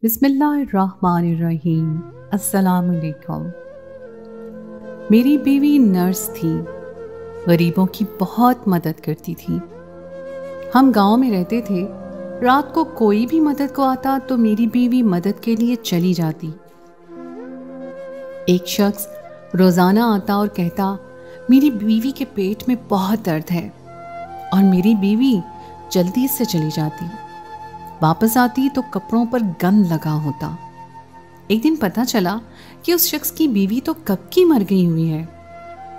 بسم اللہ الرحمن الرحیم۔ السلام علیکم۔ میری بیوی نرس تھی، غریبوں کی بہت مدد کرتی تھی۔ ہم گاؤں میں رہتے تھے، رات کو کوئی بھی مدد کو آتا تو میری بیوی مدد کے لیے چلی جاتی۔ ایک شخص روزانہ آتا اور کہتا میری بیوی کے پیٹ میں بہت درد ہے، اور میری بیوی جلدی سے چلی جاتی۔ واپس آتی تو کپڑوں پر گند لگا ہوتا۔ ایک دن پتہ چلا کہ اس شخص کی بیوی تو کب کی مر گئی ہوئی ہے۔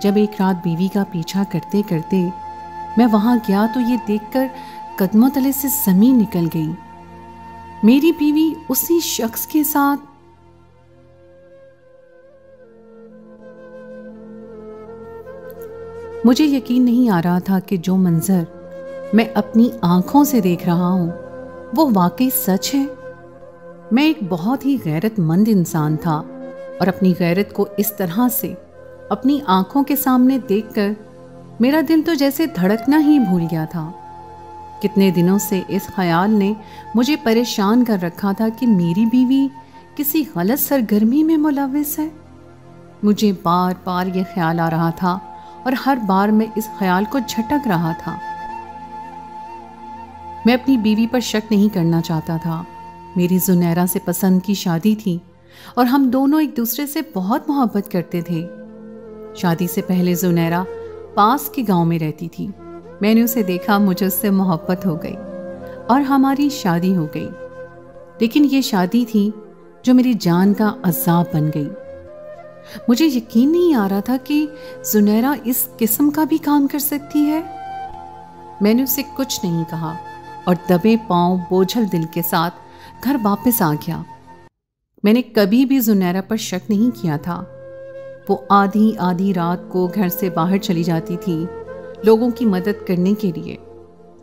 جب ایک رات بیوی کا پیچھا کرتے کرتے میں وہاں گیا تو یہ دیکھ کر قدموں تلے سے زمین نکل گئی۔ میری بیوی اسی شخص کے ساتھ۔ مجھے یقین نہیں آ رہا تھا کہ جو منظر میں اپنی آنکھوں سے دیکھ رہا ہوں وہ واقعی سچ ہے۔ میں ایک بہت ہی غیرت مند انسان تھا، اور اپنی غیرت کو اس طرح سے اپنی آنکھوں کے سامنے دیکھ کر میرا دل تو جیسے دھڑکنا ہی بھول گیا تھا۔ کتنے دنوں سے اس خیال نے مجھے پریشان کر رکھا تھا کہ میری بیوی کسی غلط سرگرمی میں ملوث ہے۔ مجھے بار بار یہ خیال آ رہا تھا، اور ہر بار میں اس خیال کو جھٹک رہا تھا۔ میں اپنی بیوی پر شک نہیں کرنا چاہتا تھا۔ میری زنیرہ سے پسند کی شادی تھی، اور ہم دونوں ایک دوسرے سے بہت محبت کرتے تھے۔ شادی سے پہلے زنیرہ پاس کے گاؤں میں رہتی تھی۔ میں نے اسے دیکھا، مجھے اس سے محبت ہو گئی، اور ہماری شادی ہو گئی۔ لیکن یہ شادی تھی جو میری جان کا عذاب بن گئی۔ مجھے یقین نہیں آ رہا تھا کہ زنیرہ اس قسم کا بھی کام کر سکتی ہے۔ میں نے اسے کچھ نہیں کہا، اور دبے پاؤں بوجھل دل کے ساتھ گھر واپس آ گیا۔ میں نے کبھی بھی زنیرہ پر شک نہیں کیا تھا۔ وہ آدھی رات کو گھر سے باہر چلی جاتی تھی لوگوں کی مدد کرنے کے لیے،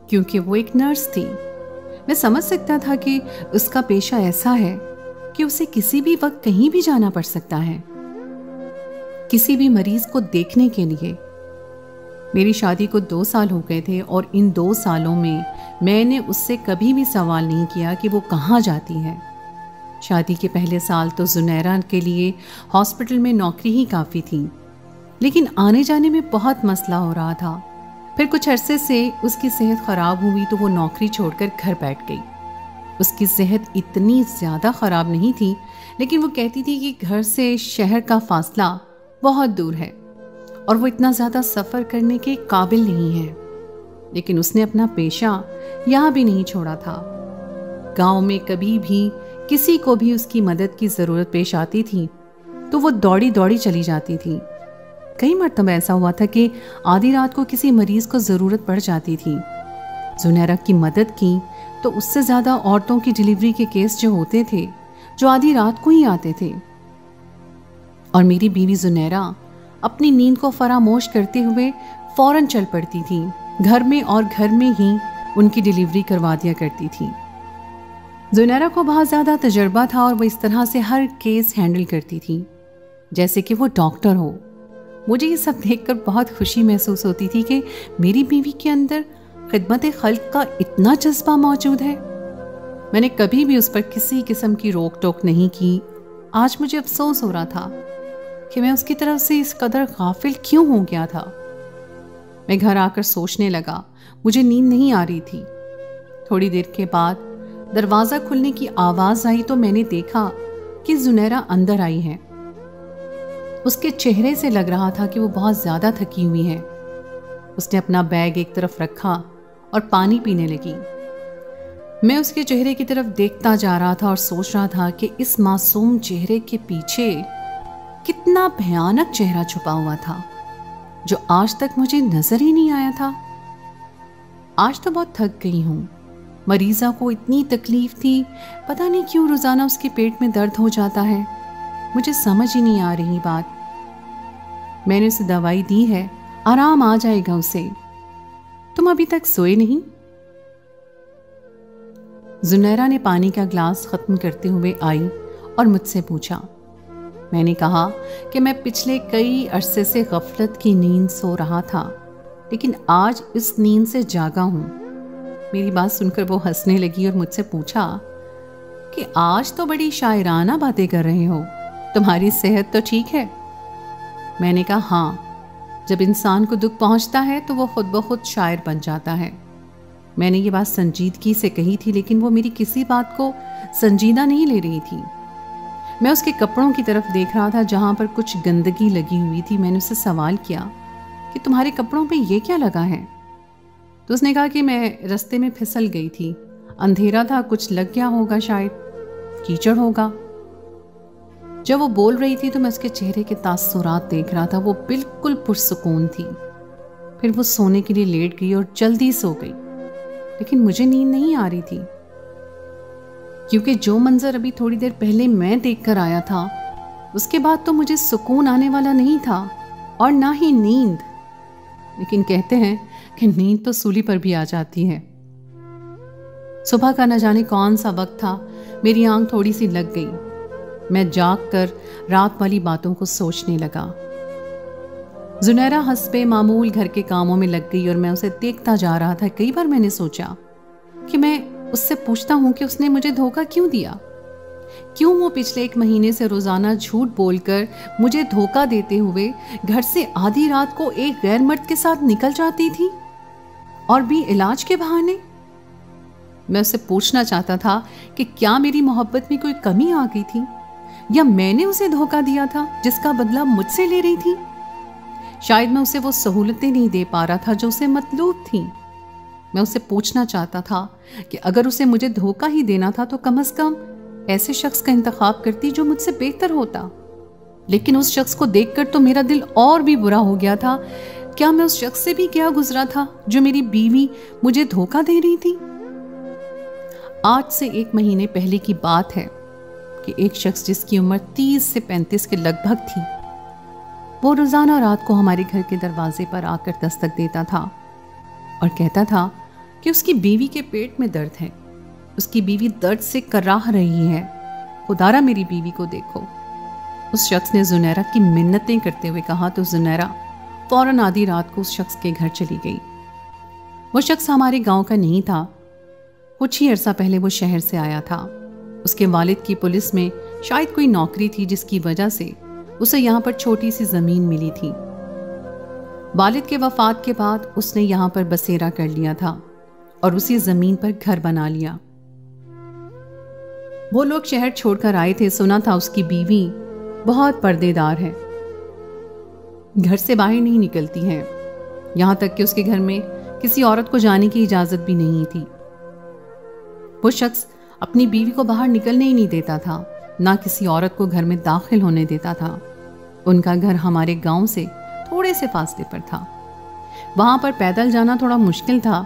کیونکہ وہ ایک نرس تھی۔ میں سمجھ سکتا تھا کہ اس کا پیشہ ایسا ہے کہ اسے کسی بھی وقت کہیں بھی جانا پڑ سکتا ہے، کسی بھی مریض کو دیکھنے کے لیے۔ میری شادی کو 2 سال ہو گئے تھے، اور ان 2 سالوں میں نے اس سے کبھی بھی سوال نہیں کیا کہ وہ کہاں جاتی ہے۔ شادی کے پہلے سال تو زنیرہ کے لیے ہاسپٹل میں نوکری ہی کافی تھی، لیکن آنے جانے میں بہت مسئلہ ہو رہا تھا۔ پھر کچھ عرصے سے اس کی صحت خراب ہوئی تو وہ نوکری چھوڑ کر گھر بیٹھ گئی۔ اس کی صحت اتنی زیادہ خراب نہیں تھی، لیکن وہ کہتی تھی کہ گھر سے شہر کا فاصلہ بہت دور ہے، اور وہ اتنا زیادہ سفر کرنے کے قابل نہیں ہے۔ لیکن اس نے اپنا پیشہ یہاں بھی نہیں چھوڑا تھا۔ گاؤں میں کبھی بھی کسی کو بھی اس کی مدد کی ضرورت پیش آتی تھی تو وہ دوڑی دوڑی چلی جاتی تھی۔ کئی مرتبہ ایسا ہوا تھا کہ آدھی رات کو کسی مریض کو ضرورت پڑ جاتی تھی۔ زنیرہ کی مدد کی تو اس سے زیادہ عورتوں کی ڈیلیوری کے کیس جو ہوتے تھے، جو آدھی رات کو ہی آتے تھے۔ اور میری بیوی زنیرہ اپنی نیند کو فراموش کرتے ہوئے فوراً چل پڑتی تھی گھر میں، اور گھر میں ہی ان کی ڈیلیوری کروا دیا کرتی تھی۔ زنیرہ کو بہت زیادہ تجربہ تھا، اور وہ اس طرح سے ہر کیس ہینڈل کرتی تھی جیسے کہ وہ ڈاکٹر ہو۔ مجھے یہ سب دیکھ کر بہت خوشی محسوس ہوتی تھی کہ میری بیوی کے اندر خدمت خلق کا اتنا جذبہ موجود ہے۔ میں نے کبھی بھی اس پر کسی قسم کی روک ٹوک نہیں کی۔ آج مجھے افسوس ہو رہا تھا کہ میں اس کی طرف سے اس قدر غافل کیوں ہو گیا تھا۔ میں گھر آ کر سوچنے لگا، مجھے نیند نہیں آ رہی تھی۔ تھوڑی دیر کے بعد دروازہ کھلنے کی آواز آئی تو میں نے دیکھا کہ زنیرہ اندر آئی ہے۔ اس کے چہرے سے لگ رہا تھا کہ وہ بہت زیادہ تھکی ہوئی ہے۔ اس نے اپنا بیگ ایک طرف رکھا اور پانی پینے لگی۔ میں اس کے چہرے کی طرف دیکھتا جا رہا تھا اور سوچ رہا تھا کہ اس معصوم چہرے کے پیچھے کتنا بھیانک چہرہ چھپا ہوا تھا جو آج تک مجھے نظر ہی نہیں آیا تھا۔ آج تو بہت تھک گئی ہوں۔ مریضہ کو اتنی تکلیف تھی، پتہ نہیں کیوں روزانہ اس کے پیٹ میں درد ہو جاتا ہے۔ مجھے سمجھ ہی نہیں آ رہی بات۔ میں نے اسے دوائی دی ہے، آرام آ جائے گا اسے۔ تم ابھی تک سوئے نہیں؟ زنیرہ نے پانی کا گلاس ختم کرتے ہوئے آئی اور مجھ سے پوچھا۔ میں نے کہا کہ میں پچھلے کئی عرصے سے غفلت کی نیند سو رہا تھا، لیکن آج اس نیند سے جاگا ہوں۔ میری بات سن کر وہ ہنسنے لگی اور مجھ سے پوچھا کہ آج تو بڑی شاعرانہ باتیں کر رہے ہو، تمہاری صحت تو ٹھیک ہے؟ میں نے کہا ہاں، جب انسان کو دکھ پہنچتا ہے تو وہ خود بخود شاعر بن جاتا ہے۔ میں نے یہ بات سنجیدگی سے کہی تھی، لیکن وہ میری کسی بات کو سنجیدہ نہیں لے رہی تھی۔ میں اس کے کپڑوں کی طرف دیکھ رہا تھا جہاں پر کچھ گندگی لگی ہوئی تھی۔ میں نے اسے سوال کیا کہ تمہارے کپڑوں پہ یہ کیا لگا ہے؟ تو اس نے کہا کہ میں رستے میں پھسل گئی تھی، اندھیرا تھا، کچھ لگ گیا ہوگا، شاید کیچڑ ہوگا۔ جب وہ بول رہی تھی تو میں اس کے چہرے کے تاثرات دیکھ رہا تھا۔ وہ بالکل پرسکون تھی۔ پھر وہ سونے کے لیے لیٹ گئی اور جلدی سو گئی، لیکن مجھے نیند نہیں آ رہی تھی، کیونکہ جو منظر ابھی تھوڑی دیر پہلے میں دیکھ کر آیا تھا، اس کے بعد تو مجھے سکون آنے والا نہیں تھا اور نہ ہی نیند۔ لیکن کہتے ہیں کہ نیند تو سولی پر بھی آ جاتی ہے۔ صبح کا نہ جانے کون سا وقت تھا، میری آنکھ تھوڑی سی لگ گئی۔ میں جاگ کر رات والی باتوں کو سوچنے لگا۔ زنیرہ حسب معمول گھر کے کاموں میں لگ گئی اور میں اسے دیکھتا جا رہا تھا۔ کئی بار میں نے سوچا کہ میں اس سے پوچھتا ہوں کہ اس نے مجھے دھوکہ کیوں دیا، کیوں وہ پچھلے 1 مہینے سے روزانہ جھوٹ بول کر مجھے دھوکہ دیتے ہوئے گھر سے آدھی رات کو ایک غیر مرد کے ساتھ نکل جاتی تھی، اور بھی علاج کے بہانے۔ میں اسے پوچھنا چاہتا تھا کہ کیا میری محبت میں کوئی کمی آ گئی تھی، یا میں نے اسے دھوکہ دیا تھا جس کا بدلہ مجھ سے لے رہی تھی۔ شاید میں اسے وہ سہولتیں نہیں دے پا رہا تھا جو اسے مطلوب تھیں۔ میں اسے پوچھنا چاہتا تھا کہ اگر اسے مجھے دھوکہ ہی دینا تھا تو کم از کم ایسے شخص کا انتخاب کرتی جو مجھ سے بہتر ہوتا۔ لیکن اس شخص کو دیکھ کر تو میرا دل اور بھی برا ہو گیا تھا۔ کیا میں اس شخص سے بھی کیا گزرا تھا جو میری بیوی مجھے دھوکہ دے رہی تھی؟ آج سے 1 مہینے پہلے کی بات ہے کہ ایک شخص جس کی عمر 30 سے 35 کے لگ بھگ تھی، وہ روزانہ رات کو ہمارے گھر کے دروازے پر آ کر دستک دیتا تھا اور کہتا تھا کہ اس کی بیوی کے پیٹ میں درد ہے، اس کی بیوی درد سے کراہ رہی ہے، خدارا میری بیوی کو دیکھو۔ اس شخص نے زنیرہ کی منتیں کرتے ہوئے کہا تو زنیرہ فوراً آدھی رات کو اس شخص کے گھر چلی گئی۔ وہ شخص ہمارے گاؤں کا نہیں تھا، کچھ ہی عرصہ پہلے وہ شہر سے آیا تھا۔ اس کے والد کی پولیس میں شاید کوئی نوکری تھی جس کی وجہ سے اسے یہاں پر چھوٹی سی زمین ملی تھی۔ والد کے وفات کے بعد اس نے یہاں پر بسیرا کر لیا تھا اور اسی زمین پر گھر بنا لیا۔ وہ لوگ شہر چھوڑ کر آئے تھے، سنا تھا اس کی بیوی بہت پردے دار ہے، گھر سے باہر نہیں نکلتی ہے، یہاں تک کہ اس کے گھر میں کسی عورت کو جانے کی اجازت بھی نہیں تھی۔ وہ شخص اپنی بیوی کو باہر نکلنے ہی نہیں دیتا تھا، نہ کسی عورت کو گھر میں داخل ہونے دیتا تھا۔ ان کا گھر ہمارے گاؤں سے تھوڑے سے فاصلے پر تھا، وہاں پر پیدل جانا تھوڑا مشکل تھا،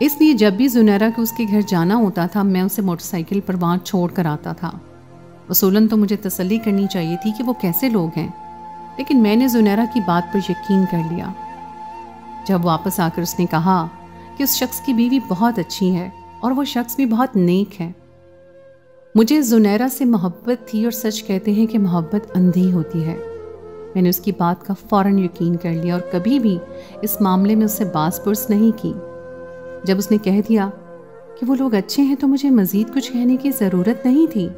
اس لیے جب بھی زنیرہ کو اس کے گھر جانا ہوتا تھا میں اسے موٹر سائیکل پر وہاں چھوڑ کر آتا تھا۔ اصولاً تو مجھے تسلی کرنی چاہیے تھی کہ وہ کیسے لوگ ہیں، لیکن میں نے زنیرہ کی بات پر یقین کر لیا۔ جب واپس آ کر اس نے کہا کہ اس شخص کی بیوی بہت اچھی ہے اور وہ شخص بھی بہت نیک ہے۔ مجھے زنیرہ سے محبت تھی، اور سچ کہتے ہیں کہ محبت اندھی ہوتی ہے۔ میں نے اس کی بات کا فوراً یقین کر لیا اور کبھی بھی اس معاملے میں اس سے باز پرس نہیں کی۔ جب اس نے کہہ دیا کہ وہ لوگ اچھے ہیں تو مجھے مزید کچھ کہنے کی ضرورت نہیں تھی۔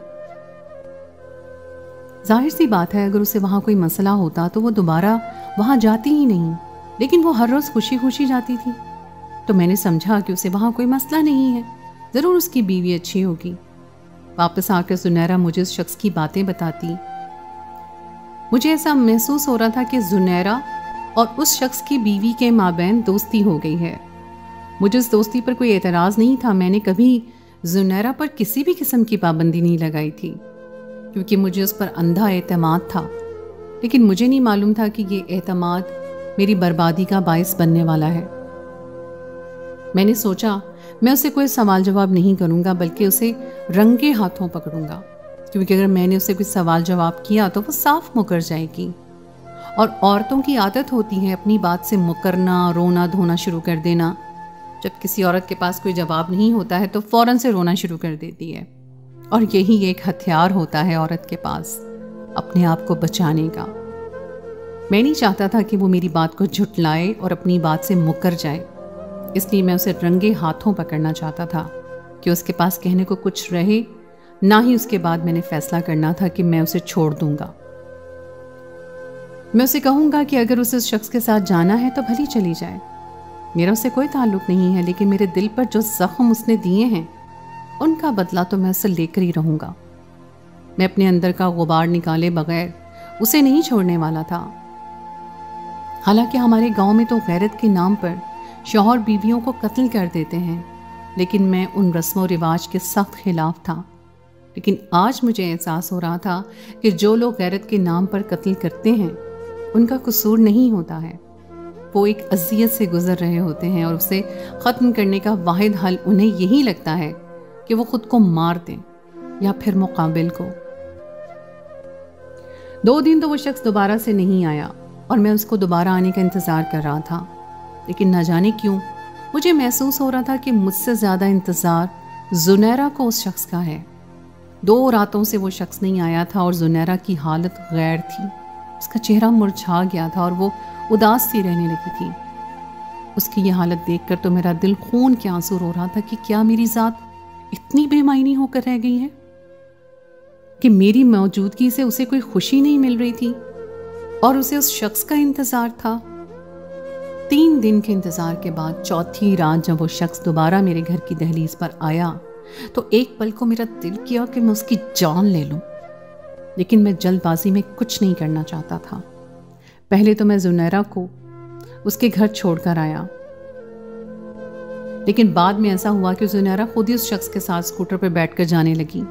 ظاہر سی بات ہے اگر اسے وہاں کوئی مسئلہ ہوتا تو وہ دوبارہ وہاں جاتی ہی نہیں، لیکن وہ ہر روز خوشی خوشی جاتی تھی، تو میں نے سمجھا کہ اسے وہاں کوئی مسئلہ نہیں ہے، ضرور اس کی بیوی اچھی ہوگی۔ واپس آ کر زنیرہ مجھے اس شخص کی باتیں بتاتی۔ مجھے ایسا محسوس ہو رہا تھا کہ زنیرہ اور اس شخص کی بیوی کے مابین دوستی ہو گئی ہے۔ مجھے اس دوستی پر کوئی اعتراض نہیں تھا، میں نے کبھی زنیرہ پر کسی بھی قسم کی پابندی نہیں لگائی تھی، کیونکہ مجھے اس پر اندھا اعتماد تھا، لیکن مجھے نہیں معلوم تھا کہ یہ اعتماد میری بربادی کا باعث بننے والا ہے۔ میں نے سوچا میں اسے کوئی سوال جواب نہیں کروں گا بلکہ اسے رنگے ہاتھوں پکڑوں گا، کیونکہ اگر میں نے اسے کوئی سوال جواب کیا تو وہ صاف مکر جائے گی، اور عورتوں کی عادت ہوتی ہے اپنی بات سے مکرنا، رونا دھونا شروع کر دینا۔ جب کسی عورت کے پاس کوئی جواب نہیں ہوتا ہے تو فوراً سے رونا شروع کر دیتی ہے، اور یہی ایک ہتھیار ہوتا ہے عورت کے پاس اپنے آپ کو بچانے کا۔ میں نہیں چاہتا تھا کہ وہ میری بات کو جھٹلائے اور اپنی بات سے مکر جائے، اس لیے میں اسے رنگے ہاتھوں پکڑنا چاہتا تھا کہ اس کے پاس کہنے کو کچھ رہے نہ ہی उसके बाद मैंने फैसला करना था कि मैं उसे छोड़ दूंगा। मैं उसे कहूँगा कि अगर उसे उस शख्स के साथ जाना है तो भली चली जाए, मेरा उससे कोई ताल्लुक नहीं है, लेकिन मेरे दिल पर जो जख्म उसने दिए हैं उनका बदला तो मैं उससे लेकर ही रहूँगा। मैं अपने अंदर का गुबार निकाले बगैर उसे नहीं छोड़ने वाला था। हालांकि हमारे गांव में तो गैरत के नाम पर शौहर बीवियों को कत्ल कर देते हैं, लेकिन मैं उन रस्म व रिवाज के सख्त खिलाफ था। लेकिन आज मुझे एहसास हो रहा था कि जो लोग गैरत के नाम पर कत्ल करते हैं उनका कसूर नहीं होता है, वो एक अजियत से गुजर रहे होते हैं और उसे ख़त्म करने का वाहिद हल उन्हें यही लगता है कि वो खुद को मार दें या फिर मुकाबिल को। 2 दिन तो वो शख्स दोबारा से नहीं आया और मैं उसको दोबारा आने का इंतज़ार कर रहा था, लेकिन न जाने क्यों मुझे महसूस हो रहा था कि मुझसे ज़्यादा इंतज़ार जुनैरा को उस शख्स का है। 2 रातों से वो शख्स नहीं आया था और जुनैरा की हालत गैर थी। उसका चेहरा मुरझा गया था और वो उदास सी रहने लगी थी। उसकी ये हालत देखकर तो मेरा दिल खून के आंसू रो रहा था कि क्या मेरी ज़ात इतनी बेमायनी होकर रह गई है कि मेरी मौजूदगी से उसे कोई खुशी नहीं मिल रही थी और उसे उस शख्स का इंतज़ार था। 3 दिन के इंतज़ार के बाद चौथी रात जब वो शख्स दोबारा मेरे घर की दहलीज पर आया तो एक पल को मेरा दिल किया कि मैं उसकी जान ले लूं, लेकिन मैं जल्दबाजी में कुछ नहीं करना चाहता था। पहले तो मैं जुनैरा को उसके घर छोड़कर आया, लेकिन बाद में ऐसा हुआ कि जुनैरा खुद ही उस शख्स के साथ स्कूटर पर बैठकर जाने लगी।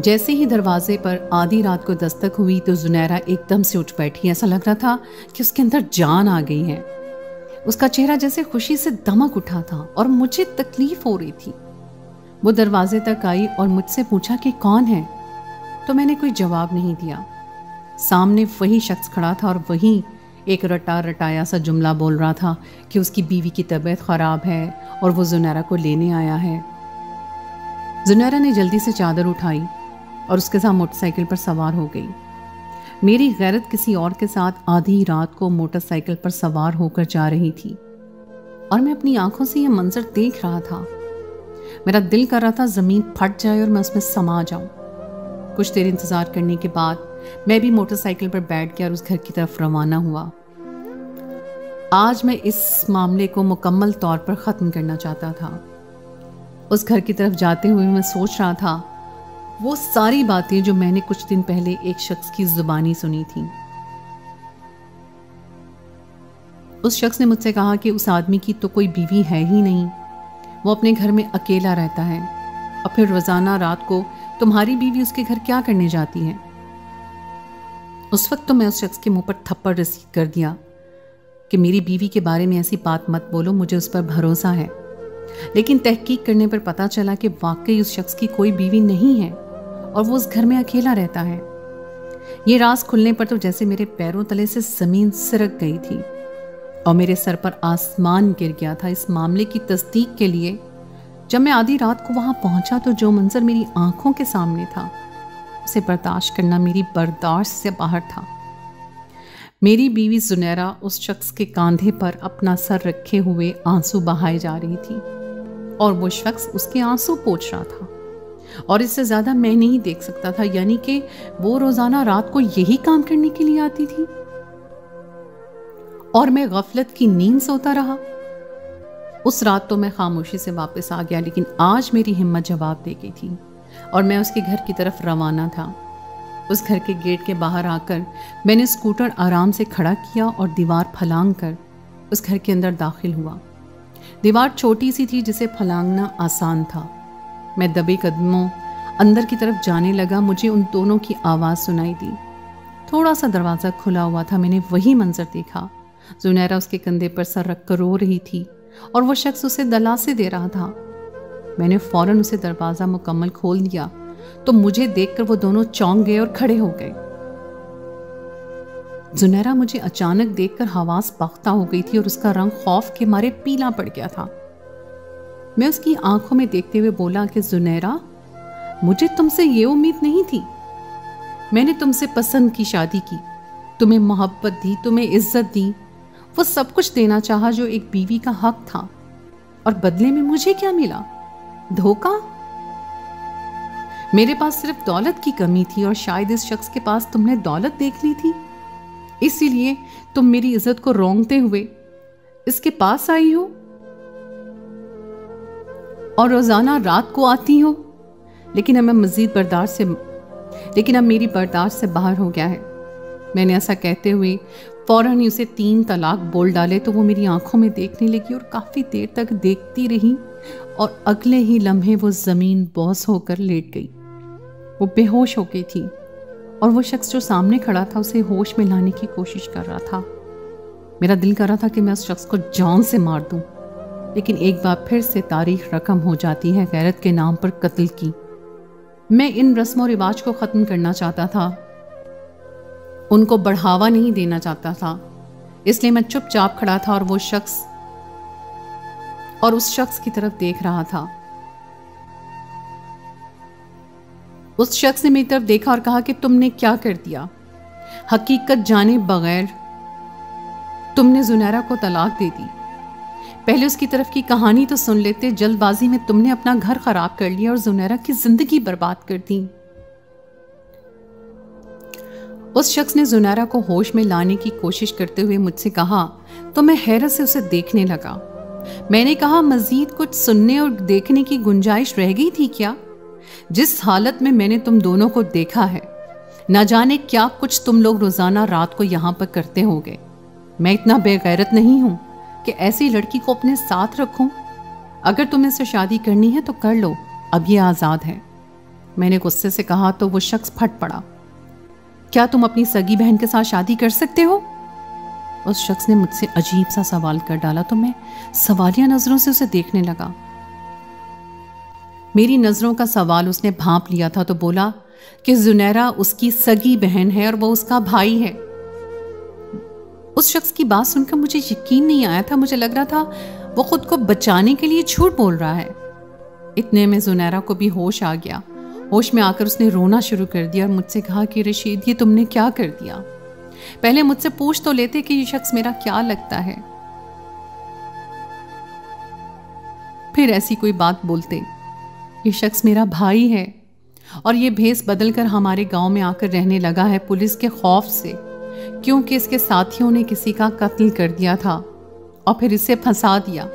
जैसे ही दरवाजे पर आधी रात को दस्तक हुई तो जुनैरा एकदम से उठ बैठी। ऐसा लग रहा था कि उसके अंदर जान आ गई है। उसका चेहरा जैसे खुशी से दमक उठा था और मुझे तकलीफ हो रही थी। वो दरवाजे तक आई और मुझसे पूछा कि कौन है, तो मैंने कोई जवाब नहीं दिया। सामने वही शख्स खड़ा था और वही एक रटा रटाया सा जुमला बोल रहा था कि उसकी बीवी की तबीयत ख़राब है और वो जुनैरा को लेने आया है। जुनैरा ने जल्दी से चादर उठाई और उसके साथ मोटरसाइकिल पर सवार हो गई। मेरी गैरत किसी और के साथ आधी रात को मोटरसाइकिल पर सवार होकर जा रही थी और मैं अपनी आंखों से यह मंजर देख रहा था। मेरा दिल कर रहा था ज़मीन फट जाए और मैं उसमें समा जाऊं। कुछ देर इंतज़ार करने के बाद मैं भी मोटरसाइकिल पर बैठ गया और उस घर की तरफ रवाना हुआ। आज मैं इस मामले को मुकम्मल तौर पर ख़त्म करना चाहता था। उस घर की तरफ जाते हुए मैं सोच रहा था वो सारी बातें जो मैंने कुछ दिन पहले एक शख्स की ज़ुबानी सुनी थी। उस शख्स ने मुझसे कहा कि उस आदमी की तो कोई बीवी है ही नहीं, वो अपने घर में अकेला रहता है और फिर रोज़ाना रात को तुम्हारी बीवी उसके घर क्या करने जाती है। उस वक्त तो मैं उस शख्स के मुंह पर थप्पड़ रसीद कर दिया कि मेरी बीवी के बारे में ऐसी बात मत बोलो, मुझे उस पर भरोसा है। लेकिन तहकीक करने पर पता चला कि वाकई उस शख्स की कोई बीवी नहीं है और वो उस घर में अकेला रहता है। ये राज खुलने पर तो जैसे मेरे पैरों तले से ज़मीन सिरक गई थी और मेरे सर पर आसमान गिर गया था। इस मामले की तस्दीक के लिए जब मैं आधी रात को वहां पहुंचा तो जो मंजर मेरी आंखों के सामने था उसे बर्दाश्त करना मेरी बर्दाश्त से बाहर था। मेरी बीवी जुनैरा उस शख्स के कांधे पर अपना सर रखे हुए आंसू बहाए जा रही थी और वो शख्स उसके आंसू पोंछ रहा था और इससे ज़्यादा मैं नहीं देख सकता था। यानी कि वो रोज़ाना रात को यही काम करने के लिए आती थी और मैं गफलत की नींद सोता रहा। उस रात तो मैं खामोशी से वापस आ गया, लेकिन आज मेरी हिम्मत जवाब दे गई थी और मैं उसके घर की तरफ रवाना था। उस घर के गेट के बाहर आकर मैंने स्कूटर आराम से खड़ा किया और दीवार फलांग कर उस घर के अंदर दाखिल हुआ। दीवार छोटी सी थी जिसे फलांगना आसान था। मैं दबे कदमों अंदर की तरफ जाने लगा। मुझे उन दोनों की आवाज़ सुनाई दी। थोड़ा सा दरवाज़ा खुला हुआ था। मैंने वही मंजर देखा। जुनैरा उसके कंधे पर सर रख कर रो रही थी और वो शख्स उसे दलासे दे रहा था। मैंने फौरन उसे दरवाज़ा मुकम्मल खोल दिया तो मुझे देखकर वो दोनों चौंक गए और खड़े हो गए। जुनैरा मुझे अचानक देखकर हवास बाख्ता हो गई थी और उसका रंग खौफ के मारे पीला पड़ गया था। मैं उसकी आंखों में देखते हुए बोला कि जुनैरा, मुझे तुमसे ये उम्मीद नहीं थी। मैंने तुमसे पसंद की शादी की, तुम्हें मोहब्बत दी, तुम्हें इज्जत दी, वो सब कुछ देना चाहा जो एक बीवी का हक था, और बदले में मुझे क्या मिला? धोखा। मेरे पास सिर्फ दौलत की कमी थी और शायद इस शख्स के पास तुमने दौलत देख ली थी, इसीलिए तुम मेरी इज्जत को रोंगते हुए इसके पास आई हो और रोजाना रात को आती हो। लेकिन अब मेरी बर्दाश्त से बाहर हो गया है। मैंने ऐसा कहते हुए फौरन ही उसे 3 तलाक बोल डाले तो वो मेरी आंखों में देखने लगी और काफी देर तक देखती रही और अगले ही लम्हे वो जमीन बोस होकर लेट गई। वो बेहोश हो गई थी और वो शख्स जो सामने खड़ा था उसे होश में लाने की कोशिश कर रहा था। मेरा दिल कर रहा था कि मैं उस शख्स को जान से मार दूं, लेकिन एक बार फिर से तारीख रकम हो जाती है गैरत के नाम पर कत्ल की। मैं इन रस्म और रिवाज को ख़त्म करना चाहता था, उनको बढ़ावा नहीं देना चाहता था। इसलिए मैं चुपचाप खड़ा था और उस शख्स की तरफ देख रहा था। उस शख्स ने मेरी तरफ देखा और कहा कि तुमने क्या कर दिया? हकीकत जाने बगैर तुमने जुनैरा को तलाक दे दी। पहले उसकी तरफ की कहानी तो सुन लेते। जल्दबाजी में तुमने अपना घर खराब कर लिया और जुनैरा की जिंदगी बर्बाद कर दी। उस शख्स ने जुनैरा को होश में लाने की कोशिश करते हुए मुझसे कहा तो मैं हैरत से उसे देखने लगा। मैंने कहा, मजीद कुछ सुनने और देखने की गुंजाइश रह गई थी क्या? जिस हालत में मैंने तुम दोनों को देखा है, ना जाने क्या कुछ तुम लोग रोजाना रात को यहां पर करते होगे। मैं इतना बेगैरत नहीं हूं कि ऐसी लड़की को अपने साथ रखूं। अगर तुम्हें इससे शादी करनी है तो कर लो, अब ये आजाद है। मैंने गुस्से से कहा तो वो शख्स फट पड़ा। क्या तुम अपनी सगी बहन के साथ शादी कर सकते हो? उस शख्स ने मुझसे अजीब सा सवाल कर डाला तो मैं सवालिया नजरों से उसे देखने लगा। मेरी नजरों का सवाल उसने भांप लिया था तो बोला कि जुनैरा उसकी सगी बहन है और वो उसका भाई है। उस शख्स की बात सुनकर मुझे यकीन नहीं आया था। मुझे लग रहा था वो खुद को बचाने के लिए झूठ बोल रहा है। इतने में जुनैरा को भी होश आ गया। होश में आकर उसने रोना शुरू कर दिया और मुझसे कहा कि रशीद, ये तुमने क्या कर दिया? पहले मुझसे पूछ तो लेते कि ये शख्स मेरा क्या लगता है, फिर ऐसी कोई बात बोलते। ये शख्स मेरा भाई है और ये भेस बदलकर हमारे गांव में आकर रहने लगा है पुलिस के खौफ से, क्योंकि इसके साथियों ने किसी का कत्ल कर दिया था और फिर इसे फंसा दिया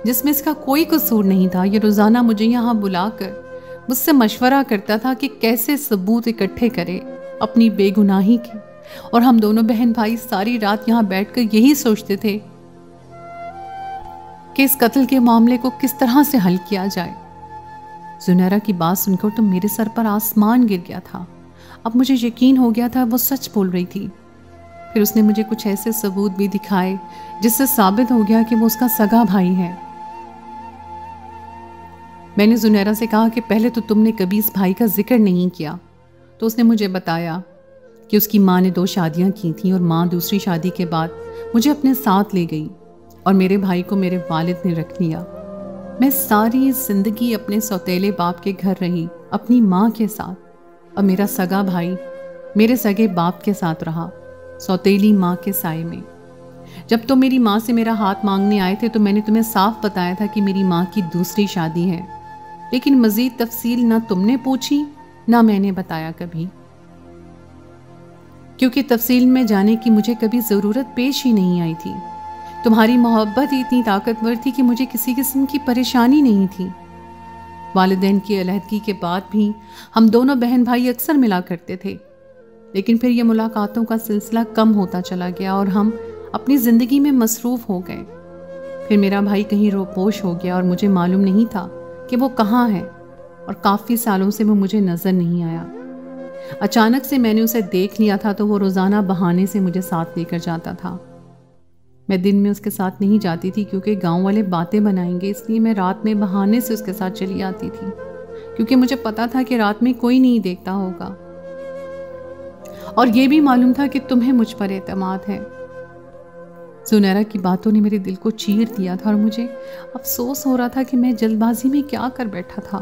जिसमें इसका कोई कसूर नहीं था। ये रोजाना मुझे यहाँ बुलाकर मुझसे मशवरा करता था कि कैसे सबूत इकट्ठे करे अपनी बेगुनाही के, और हम दोनों बहन भाई सारी रात यहाँ बैठकर यही सोचते थे कि इस कत्ल के मामले को किस तरह से हल किया जाए। जुनैरा की बात सुनकर तो मेरे सर पर आसमान गिर गया था। अब मुझे यकीन हो गया था वो सच बोल रही थी। फिर उसने मुझे कुछ ऐसे सबूत भी दिखाए जिससे साबित हो गया कि वो उसका सगा भाई है। मैंने जुनैरा से कहा कि पहले तो तुमने कभी इस भाई का जिक्र नहीं किया। तो उसने मुझे बताया कि उसकी माँ ने 2 शादियाँ की थीं और माँ दूसरी शादी के बाद मुझे अपने साथ ले गई और मेरे भाई को मेरे वालिद ने रख लिया। मैं सारी जिंदगी अपने सौतेले बाप के घर रही, अपनी माँ के साथ, और मेरा सगा भाई मेरे सगे बाप के साथ रहा, सौतेली माँ के साए में। जब तुम मेरी माँ से मेरा हाथ मांगने आए थे तो मैंने तुम्हें साफ बताया था कि मेरी माँ की दूसरी शादी है, लेकिन मजीद तफसील ना तुमने पूछी ना मैंने बताया कभी, क्योंकि तफसील में जाने की मुझे कभी ज़रूरत पेश ही नहीं आई थी। तुम्हारी मोहब्बत इतनी ताकतवर थी कि मुझे किसी किस्म की परेशानी नहीं थी। वालिदैन की अलहदगी के बाद भी हम दोनों बहन भाई अक्सर मिला करते थे, लेकिन फिर ये मुलाकातों का सिलसिला कम होता चला गया और हम अपनी ज़िंदगी में मसरूफ़ हो गए। फिर मेरा भाई कहीं रोपोश हो गया और मुझे मालूम नहीं था कि वो कहाँ है, और काफ़ी सालों से वो मुझे नज़र नहीं आया। अचानक से मैंने उसे देख लिया था तो वो रोज़ाना बहाने से मुझे साथ लेकर जाता था। मैं दिन में उसके साथ नहीं जाती थी क्योंकि गांव वाले बातें बनाएंगे, इसलिए मैं रात में बहाने से उसके साथ चली आती थी, क्योंकि मुझे पता था कि रात में कोई नहीं देखता होगा, और ये भी मालूम था कि तुम्हें मुझ पर एतमाद है। जुनैरा की बातों ने मेरे दिल को चीर दिया था और मुझे अफसोस हो रहा था कि मैं जल्दबाजी में क्या कर बैठा था।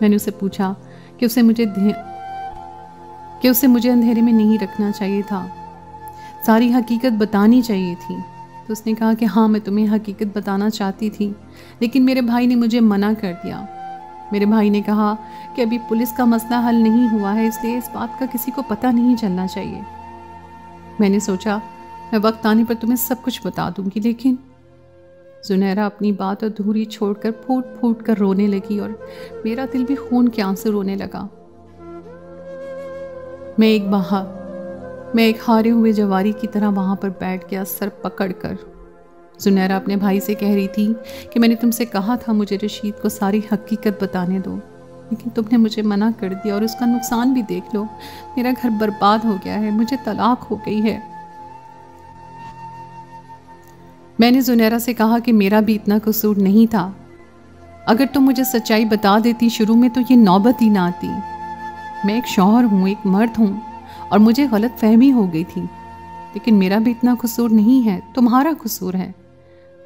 मैंने उसे पूछा कि उसे मुझे अंधेरे में नहीं रखना चाहिए था, सारी हकीकत बतानी चाहिए थी। तो उसने कहा कि हाँ, मैं तुम्हें हकीकत बताना चाहती थी, लेकिन मेरे भाई ने मुझे मना कर दिया। मेरे भाई ने कहा कि अभी पुलिस का मसला हल नहीं हुआ है, इसलिए इस बात का किसी को पता नहीं चलना चाहिए। मैंने सोचा मैं वक्त आने पर तुम्हें सब कुछ बता दूंगी, लेकिन जुनैरा अपनी बात अधूरी छोड़कर फूट फूट कर रोने लगी और मेरा दिल भी खून के आंसू रोने लगा। मैं एक हारे हुए जवारी की तरह वहां पर बैठ गया, सर पकड़कर। जुनैरा अपने भाई से कह रही थी कि मैंने तुमसे कहा था मुझे रशीद को सारी हकीकत बताने दो, लेकिन तुमने मुझे मना कर दिया और उसका नुकसान भी देख लो। मेरा घर बर्बाद हो गया है, मुझे तलाक हो गई है। मैंने जुनैरा से कहा कि मेरा भी इतना कसूर नहीं था। अगर तुम मुझे सच्चाई बता देती शुरू में तो ये नौबत ही ना आती। मैं एक शौहर हूँ, एक मर्द हूँ और मुझे गलत फहमी हो गई थी, लेकिन मेरा भी इतना कसूर नहीं है, तुम्हारा कसूर है।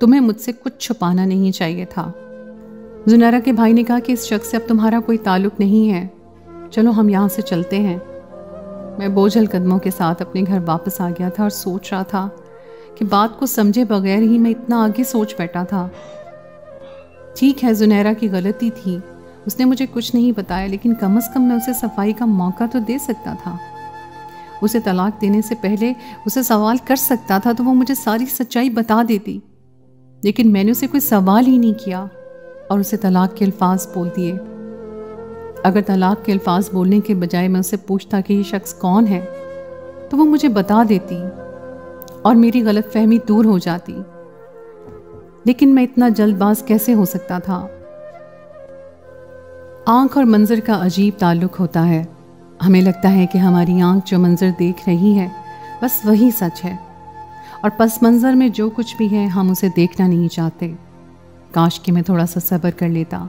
तुम्हें मुझसे कुछ छुपाना नहीं चाहिए था। जुनैरा के भाई ने कहा कि इस शख्स से अब तुम्हारा कोई ताल्लुक नहीं है, चलो हम यहाँ से चलते हैं। मैं बोझल कदमों के साथ अपने घर वापस आ गया था और सोच रहा था कि बात को समझे बगैर ही मैं इतना आगे सोच बैठा था। ठीक है, जुनैरा की गलती थी, उसने मुझे कुछ नहीं बताया, लेकिन कम से कम मैं उसे सफाई का मौका तो दे सकता था। उसे तलाक देने से पहले उसे सवाल कर सकता था तो वो मुझे सारी सच्चाई बता देती, लेकिन मैंने उसे कोई सवाल ही नहीं किया और उसे तलाक के अल्फाज बोल दिए। अगर तलाक के अल्फाज बोलने के बजाय मैं उससे पूछता कि ये शख्स कौन है तो वो मुझे बता देती और मेरी गलतफहमी दूर हो जाती, लेकिन मैं इतना जल्दबाज कैसे हो सकता था। आंख और मंजर का अजीब ताल्लुक होता है। हमें लगता है कि हमारी आंख जो मंजर देख रही है बस वही सच है, और पस मंजर में जो कुछ भी है हम उसे देखना नहीं चाहते। काश कि मैं थोड़ा सा सब्र कर लेता।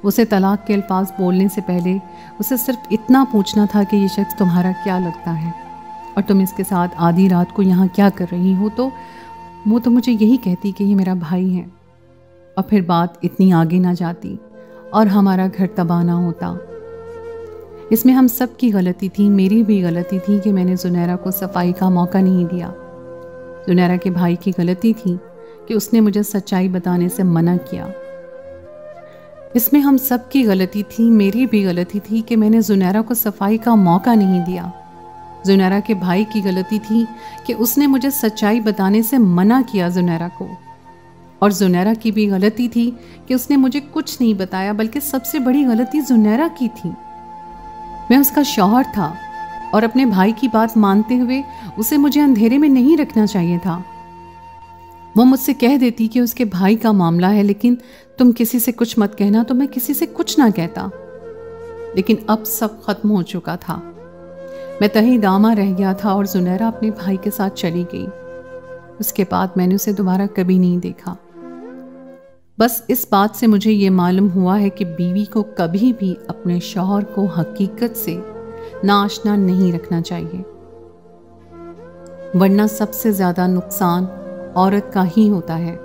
उसे तलाक के अल्फाज बोलने से पहले उसे सिर्फ इतना पूछना था कि ये शख्स तुम्हारा क्या लगता है और तुम इसके साथ आधी रात को यहाँ क्या कर रही हो, तो वो तो मुझे यही कहती कि ये मेरा भाई है, और फिर बात इतनी आगे ना जाती और हमारा घर तबाह ना होता। इसमें हम सब की गलती थी, मेरी भी गलती थी कि मैंने जुनैरा को सफाई का मौका नहीं दिया। जुनैरा के भाई की गलती थी कि उसने मुझे सच्चाई बताने से मना किया। इसमें हम सब की गलती थी, मेरी भी गलती थी कि मैंने जुनैरा को सफाई का मौका नहीं दिया। जुनैरा के भाई की गलती थी कि उसने मुझे सच्चाई बताने से मना किया जुनैरा को, और जुनैरा की भी गलती थी कि उसने मुझे कुछ नहीं बताया, बल्कि सबसे बड़ी गलती जुनैरा की थी। मैं उसका शौहर था और अपने भाई की बात मानते हुए उसे मुझे अंधेरे में नहीं रखना चाहिए था। वो मुझसे कह देती कि उसके भाई का मामला है, लेकिन तुम किसी से कुछ मत कहना, तो मैं किसी से कुछ ना कहता। लेकिन अब सब खत्म हो चुका था। मैं तही दामा रह गया था और जुनैरा अपने भाई के साथ चली गई। उसके बाद मैंने उसे दोबारा कभी नहीं देखा। बस इस बात से मुझे ये मालूम हुआ है कि बीवी को कभी भी अपने शौहर को हकीकत से नाआशना नहीं रखना चाहिए, वरना सबसे ज़्यादा नुकसान औरत का ही होता है,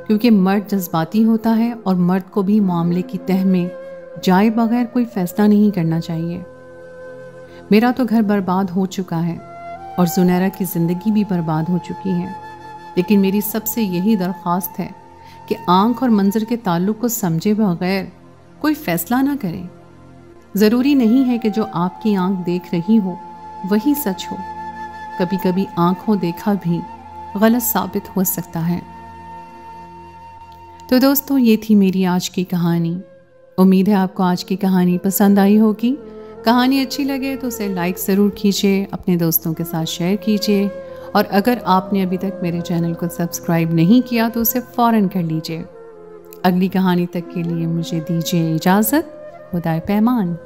क्योंकि मर्द जज्बाती होता है और मर्द को भी मामले की तह में जाए बगैर कोई फैसला नहीं करना चाहिए। मेरा तो घर बर्बाद हो चुका है और जुनैरा की ज़िंदगी भी बर्बाद हो चुकी है, लेकिन मेरी सबसे यही दरख्वास्त है कि आंख और मंजर के ताल्लुक को समझे बगैर कोई फैसला ना करें। ज़रूरी नहीं है कि जो आपकी आंख देख रही हो वही सच हो, कभी कभी आंखों देखा भी गलत साबित हो सकता है। तो दोस्तों, ये थी मेरी आज की कहानी। उम्मीद है आपको आज की कहानी पसंद आई होगी। कहानी अच्छी लगे तो उसे लाइक ज़रूर कीजिए, अपने दोस्तों के साथ शेयर कीजिए, और अगर आपने अभी तक मेरे चैनल को सब्सक्राइब नहीं किया तो उसे फ़ौरन कर लीजिए। अगली कहानी तक के लिए मुझे दीजिए इजाज़त। खुदाए पैमान।